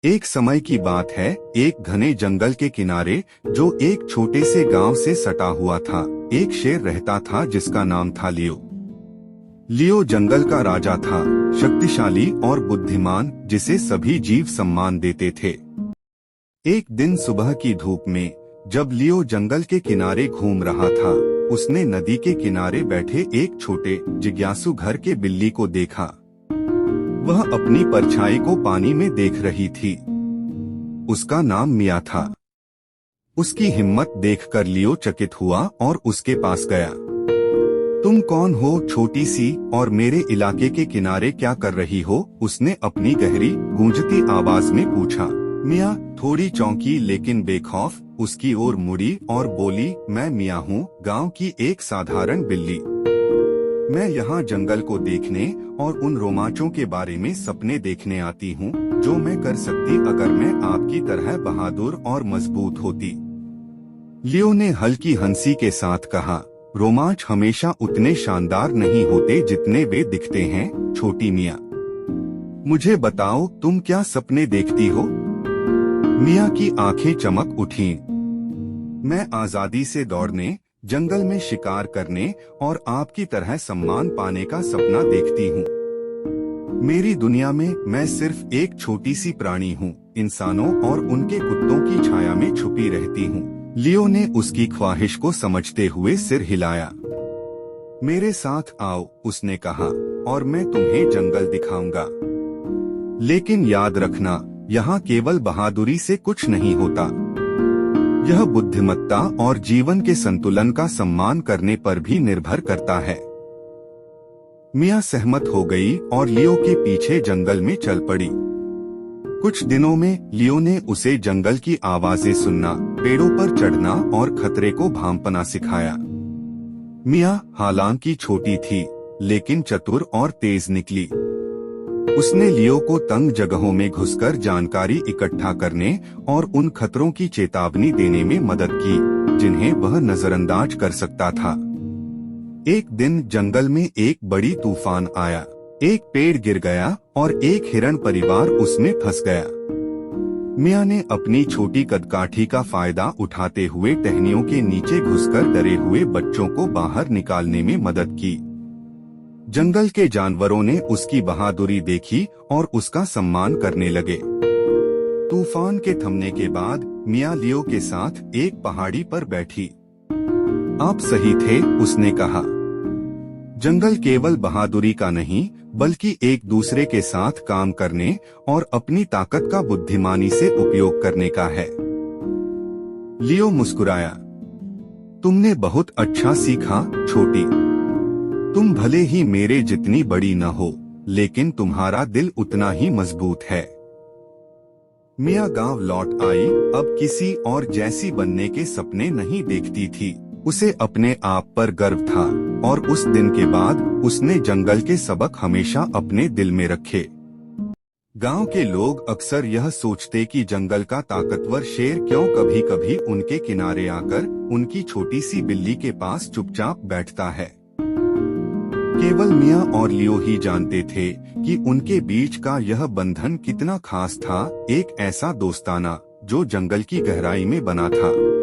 एक समय की बात है, एक घने जंगल के किनारे जो एक छोटे से गांव से सटा हुआ था, एक शेर रहता था जिसका नाम था लियो। लियो जंगल का राजा था, शक्तिशाली और बुद्धिमान, जिसे सभी जीव सम्मान देते थे। एक दिन सुबह की धूप में जब लियो जंगल के किनारे घूम रहा था, उसने नदी के किनारे बैठे एक छोटे जिज्ञासु घर के बिल्ली को देखा। वह अपनी परछाई को पानी में देख रही थी। उसका नाम मिया था। उसकी हिम्मत देखकर लियो चकित हुआ और उसके पास गया। तुम कौन हो छोटी सी, और मेरे इलाके के किनारे क्या कर रही हो? उसने अपनी गहरी गूंजती आवाज में पूछा। मिया थोड़ी चौंकी लेकिन बेखौफ उसकी ओर मुड़ी और बोली, मैं मिया हूँ, गांव की एक साधारण बिल्ली। मैं यहाँ जंगल को देखने और उन रोमांचों के बारे में सपने देखने आती हूँ जो मैं कर सकती अगर मैं आपकी तरह बहादुर और मजबूत होती। लियो ने हल्की हंसी के साथ कहा, रोमांच हमेशा उतने शानदार नहीं होते जितने वे दिखते हैं, छोटी मिया। मुझे बताओ, तुम क्या सपने देखती हो? मिया की आंखें चमक उठीं। मैं आजादी से दौड़ने, जंगल में शिकार करने और आपकी तरह सम्मान पाने का सपना देखती हूँ। मेरी दुनिया में मैं सिर्फ एक छोटी सी प्राणी हूँ, इंसानों और उनके कुत्तों की छाया में छुपी रहती हूँ। लियो ने उसकी ख्वाहिश को समझते हुए सिर हिलाया। मेरे साथ आओ, उसने कहा, और मैं तुम्हें जंगल दिखाऊंगा। लेकिन याद रखना, यहाँ केवल बहादुरी से कुछ नहीं होता। यह बुद्धिमत्ता और जीवन के संतुलन का सम्मान करने पर भी निर्भर करता है। मिया सहमत हो गई और लियो के पीछे जंगल में चल पड़ी। कुछ दिनों में लियो ने उसे जंगल की आवाजें सुनना, पेड़ों पर चढ़ना और खतरे को भांपना सिखाया। मिया हालांकि छोटी थी, लेकिन चतुर और तेज निकली। उसने लियो को तंग जगहों में घुसकर जानकारी इकट्ठा करने और उन खतरों की चेतावनी देने में मदद की जिन्हें वह नजरअंदाज कर सकता था। एक दिन जंगल में एक बड़ी तूफान आया। एक पेड़ गिर गया और एक हिरण परिवार उसमें फंस गया। मिया ने अपनी छोटी कदकाठी का फायदा उठाते हुए टहनियों के नीचे घुसकर डरे हुए बच्चों को बाहर निकालने में मदद की। जंगल के जानवरों ने उसकी बहादुरी देखी और उसका सम्मान करने लगे। तूफान के थमने के बाद मिया लियो के साथ एक पहाड़ी पर बैठी। आप सही थे, उसने कहा। जंगल केवल बहादुरी का नहीं, बल्कि एक दूसरे के साथ काम करने और अपनी ताकत का बुद्धिमानी से उपयोग करने का है। लियो मुस्कुराया। तुमने बहुत अच्छा सीखा, छोटी। तुम भले ही मेरे जितनी बड़ी न हो, लेकिन तुम्हारा दिल उतना ही मजबूत है। मिया गांव लौट आई। अब किसी और जैसी बनने के सपने नहीं देखती थी। उसे अपने आप पर गर्व था और उस दिन के बाद उसने जंगल के सबक हमेशा अपने दिल में रखे। गांव के लोग अक्सर यह सोचते कि जंगल का ताकतवर शेर क्यों कभी-कभी उनके किनारे आकर उनकी छोटी सी बिल्ली के पास चुपचाप बैठता है। केवल मिया और लियो ही जानते थे कि उनके बीच का यह बंधन कितना खास था, एक ऐसा दोस्ताना जो जंगल की गहराई में बना था।